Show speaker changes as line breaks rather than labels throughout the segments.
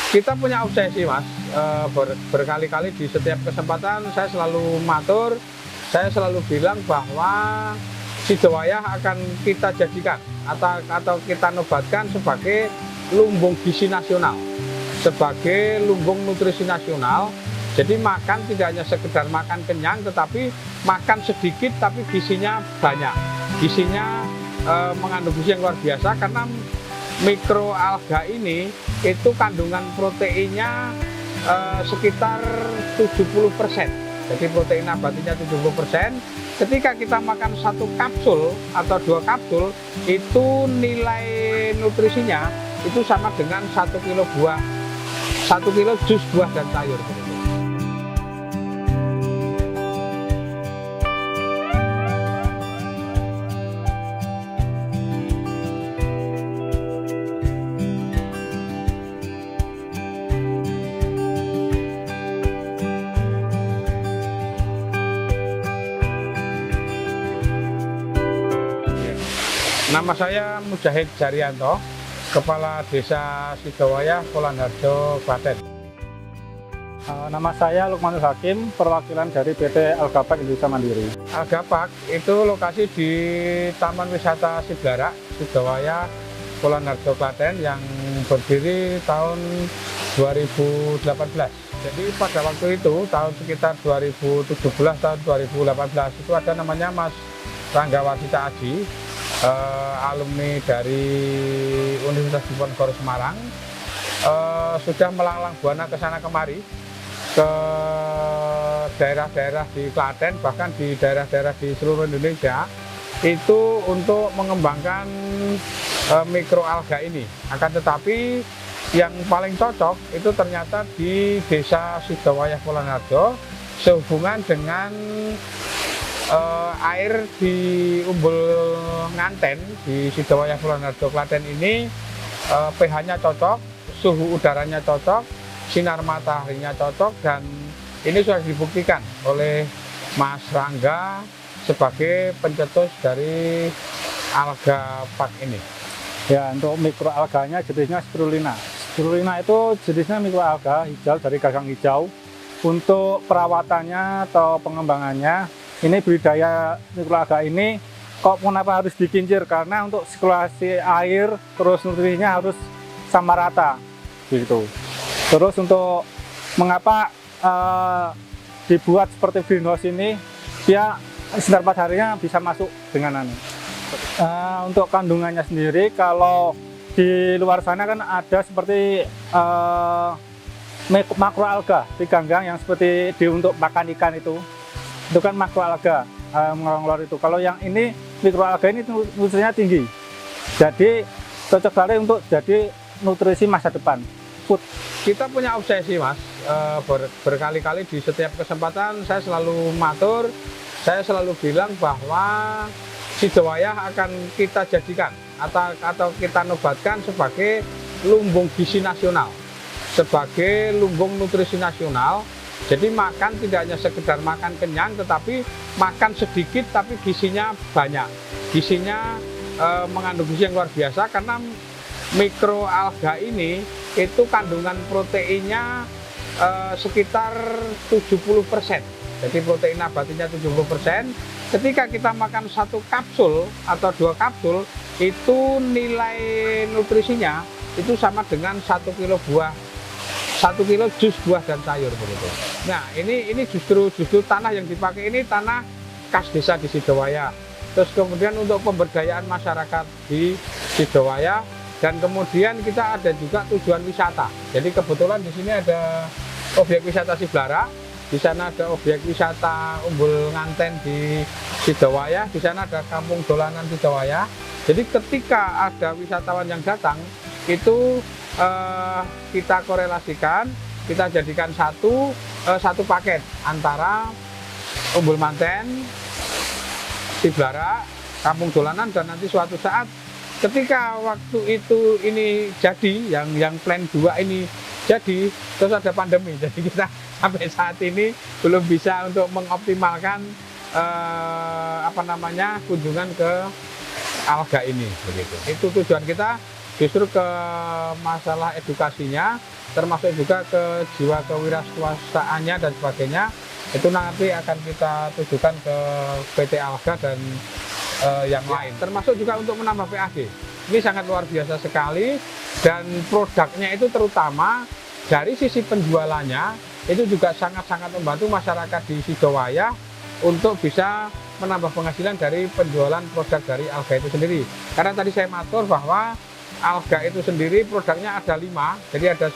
Kita punya obsesi, Mas. Berkali-kali di setiap kesempatan saya selalu matur, saya selalu bilang bahwa Sidowayah akan kita jadikan atau kita nobatkan sebagai lumbung gizi nasional, sebagai lumbung nutrisi nasional. Jadi makan tidak hanya sekedar makan kenyang, tetapi makan sedikit tapi gizinya banyak. Gizinya mengandung gizi yang luar biasa karena mikroalga ini itu kandungan proteinnya sekitar 70%. Jadi protein nabatinya 70%. Ketika kita makan satu kapsul atau 2 kapsul, itu nilai nutrisinya itu sama dengan 1 kilo buah, 1 kilo jus buah dan sayur. Nama saya Mujahid Jarianto, Kepala Desa Sidowayah, Polanharjo, Klaten.
Nama saya Lukmanul Hakim, perwakilan dari PT Algapak Indonesia Mandiri.
Algapak itu lokasi di Taman Wisata Siblara, Sidowayah, Polanharjo, Klaten yang berdiri tahun 2018. Jadi pada waktu itu, tahun sekitar 2017, tahun 2018, itu ada namanya Mas Rangga Warsita Aji, alumni dari Universitas Diponegoro Semarang, sudah melanglang buana ke sana kemari, ke daerah-daerah di Klaten, bahkan di daerah-daerah di seluruh Indonesia, itu untuk mengembangkan mikroalga ini. Akan tetapi yang paling cocok itu ternyata di Desa Sidowayah Polanharjo, sehubungan dengan air di Umbul Nganten di Sidowayah Polanharjo Klaten ini pH-nya cocok, suhu udaranya cocok, sinar mataharinya cocok, dan ini sudah dibuktikan oleh Mas Rangga sebagai pencetus dari alga pak ini.
Ya, untuk mikroalganya jenisnya spirulina. Spirulina itu jenisnya mikroalga hijau dari gagang hijau. Untuk perawatannya atau pengembangannya, ini budidaya mikroalga ini kok kenapa harus dikincir, karena untuk sirkulasi air terus nutrisinya harus sama rata gitu. Terus untuk mengapa dibuat seperti greenhouse ini, dia sinar mataharinya bisa masuk dengan untuk kandungannya sendiri, kalau di luar sana kan ada seperti makroalga di ganggang yang seperti untuk makan ikan itu kan makroalga mengeluar itu. Kalau yang ini mikroalga ini nutrisinya tinggi, jadi cocok sekali untuk jadi nutrisi masa depan. Food.
Kita punya obsesi, Mas. Berkali-kali di setiap kesempatan saya selalu matur, saya selalu bilang bahwa Sidowayah akan kita jadikan atau kita nobatkan sebagai lumbung gizi nasional, sebagai lumbung nutrisi nasional. Jadi makan tidak hanya sekedar makan kenyang, tetapi makan sedikit tapi gizinya banyak. Gizinya mengandung gizi yang luar biasa karena mikroalga ini itu kandungan proteinnya sekitar 70%. Jadi protein nabatinya 70%. Ketika kita makan satu kapsul atau 2 kapsul, itu nilai nutrisinya itu sama dengan 1 kilo buah, 1 kilo jus buah dan sayur begitu. Nah, ini justru tanah yang dipakai ini tanah khas desa di Sidowayah. Terus kemudian untuk pemberdayaan masyarakat di Sidowayah, dan kemudian kita ada juga tujuan wisata. Jadi kebetulan di sini ada objek wisata Siblara, di sana ada objek wisata Umbul Nganten di Sidowayah, di sana ada kampung dolanan Sidowayah. Jadi ketika ada wisatawan yang datang, itu kita korelasikan, kita jadikan satu paket antara Umbul Nganten, Siblara, kampung dolanan, dan nanti suatu saat ketika waktu itu ini jadi, yang plan 2 ini jadi, terus ada pandemi, jadi kita sampai saat ini belum bisa untuk mengoptimalkan kunjungan ke alga ini begitu. Itu tujuan kita justru ke masalah edukasinya, termasuk juga ke jiwa kewirausahaannya dan sebagainya, itu nanti akan kita tujukan ke PT Alga dan yang lain. Termasuk juga untuk menambah PAD. Ini sangat luar biasa sekali, dan produknya itu terutama dari sisi penjualannya itu juga sangat-sangat membantu masyarakat di Sidowayah untuk bisa menambah penghasilan dari penjualan produk dari Alga itu sendiri. Karena tadi saya matur bahwa Alga itu sendiri produknya ada 5, jadi ada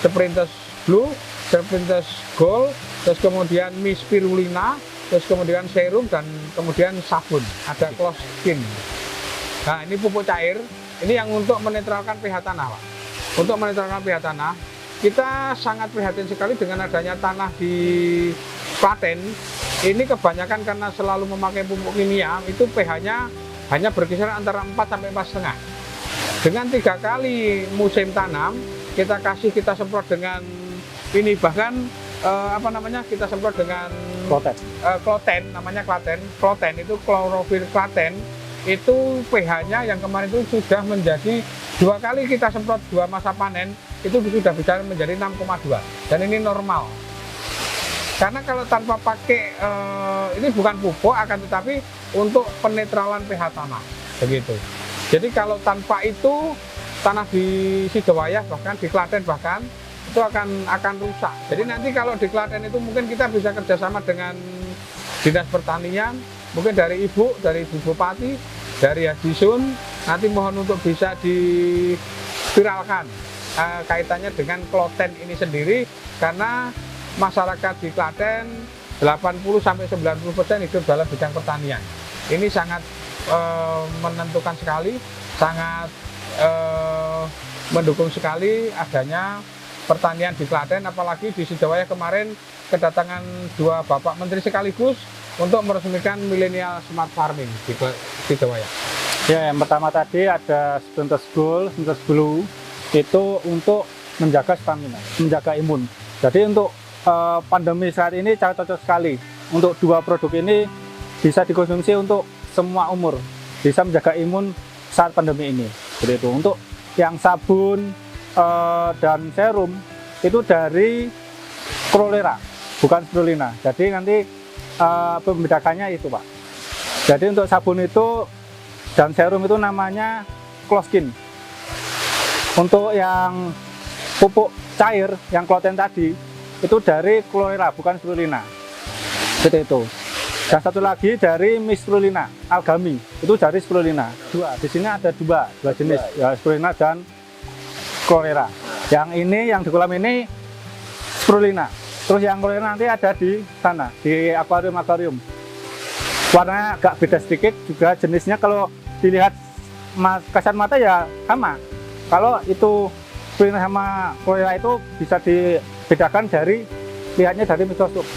Sprintus Blue, Sprintus Gold, terus kemudian mie spirulina, terus kemudian serum, dan kemudian sabun, ada close skin. Nah, ini pupuk cair, ini yang untuk menetralkan pH tanah, Pak. Untuk menetralkan pH tanah, kita sangat prihatin sekali dengan adanya tanah di Klaten. Ini kebanyakan karena selalu memakai pupuk kimia, itu pH-nya hanya berkisar antara 4 sampai 4,5. Dengan 3 kali musim tanam, kita semprot dengan ini, bahkan kita semprot dengan kloten, namanya kloten itu klorofil klaten, itu pH-nya yang kemarin itu sudah menjadi 2 kali kita semprot 2 masa panen, itu sudah bisa menjadi 6,2, dan ini normal. Karena kalau tanpa pakai ini bukan pupuk, akan tetapi untuk penetralan pH tanah, begitu. Jadi kalau tanpa itu tanah di Sidowayah, bahkan di Klaten bahkan, itu akan rusak. Jadi nanti kalau di Klaten itu mungkin kita bisa kerjasama dengan Dinas Pertanian, mungkin dari Ibu Bupati, dari Hadisun, nanti mohon untuk bisa diviralkan kaitannya dengan kloten ini sendiri, karena masyarakat di Klaten 80-90% hidup dalam bidang pertanian. Ini sangat menentukan sekali, sangat mendukung sekali adanya pertanian di Klaten, apalagi di Sidowayah kemarin kedatangan 2 Bapak Menteri sekaligus untuk meresmikan Millennial Smart Farming di Sidowayah.
Ya, yang pertama tadi ada Sprintus Gold, Sprintus Blue, itu untuk menjaga stamina, menjaga imun. Jadi untuk pandemi saat ini sangat cocok sekali. Untuk 2 produk ini bisa dikonsumsi untuk semua umur, bisa menjaga imun saat pandemi ini. Jadi itu untuk yang sabun dan serum itu dari Chlorella, bukan spirulina. Jadi nanti pembedakannya itu, Pak. Jadi untuk sabun itu dan serum itu namanya close skin. Untuk yang pupuk cair yang kloten tadi itu dari Chlorella, bukan spirulina. Seperti itu. Dan satu lagi dari mie spirulina, algami, itu dari spirulina. 2. Di sini ada 2 jenis, ya, spirulina dan Chlorella. Yang ini, yang di kolam ini spirulina. Terus yang Chlorella nanti ada di sana, di akuarium. Warnanya agak beda sedikit, juga jenisnya kalau dilihat kasat mata ya sama. Kalau itu spirulina sama Chlorella itu bisa dibedakan dari lihatnya dari mikroskop.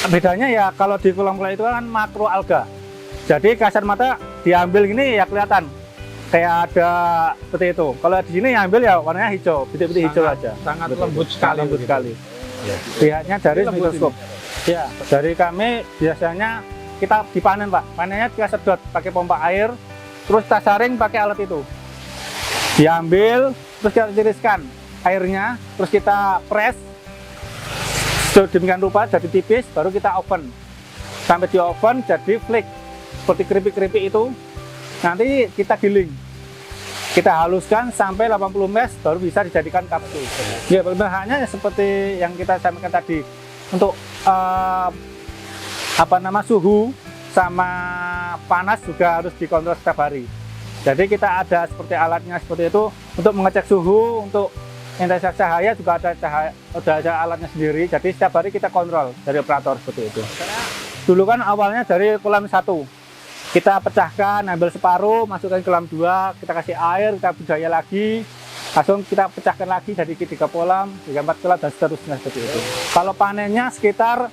Bedanya ya kalau di kolam-kolam itu kan makro alga. Jadi kasat mata diambil gini ya kelihatan kayak ada seperti itu. Kalau di sini ambil ya warnanya hijau, bintik-bintik hijau aja.
Sangat
Betul.
lembut sekali.
Lembut sekali. Lihatnya dari mikroskop. Ya, dari kami biasanya kita dipanen, Pak. Panennya kita sedot pakai pompa air, terus kita saring pakai alat itu. Diambil, terus kita tiriskan airnya, terus kita press sedemikian rupa jadi tipis, baru kita oven. Sampai di oven jadi flake seperti keripik-keripik itu. Nanti kita giling, kita haluskan sampai 80 mes, baru bisa dijadikan kapsul. Ya, bahannya seperti yang kita sampaikan tadi. Untuk suhu sama panas juga harus dikontrol setiap hari. Jadi kita ada seperti alatnya seperti itu untuk mengecek suhu, untuk intensitas cahaya juga ada alatnya sendiri. Jadi setiap hari kita kontrol dari operator seperti itu. Dulu kan awalnya dari kolam 1, kita pecahkan, ambil separuh, masukkan ke kolam 2, kita kasih air, kita budaya lagi, langsung kita pecahkan lagi jadi 3 kolam, 4 kolam, dan seterusnya seperti itu. Kalau panennya sekitar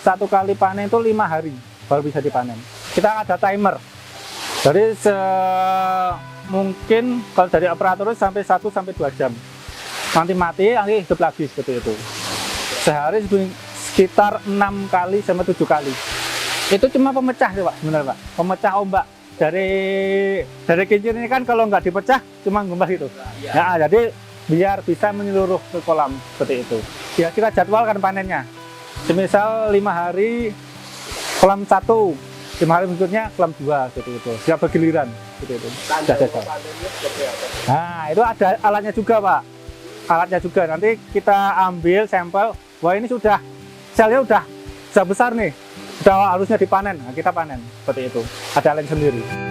1 kali panen itu 5 hari baru bisa dipanen. Kita ada timer. Jadi mungkin kalau dari operator sampai 1-2 jam. Nanti mati, nanti hidup lagi seperti itu. Sehari sekitar 6 kali sampai 7 kali. Itu cuma pemecah sih, Pak, sebenarnya, Pak. Pemecah ombak. dari kincir ini kan kalau nggak dipecah cuma gembah itu. Ya, jadi biar bisa menyeluruh ke kolam seperti itu. Ya kita jadwalkan panennya. Semisal 5 hari kolam 1, 5 hari berikutnya kolam 2 seperti itu. Siap bergiliran seperti itu. Nah, itu ada alatnya juga, Pak. Alatnya juga nanti kita ambil sampel. Wah, ini sudah selnya udah besar nih. Sudah harusnya dipanen. Nah, kita panen seperti itu. Ada alat sendiri.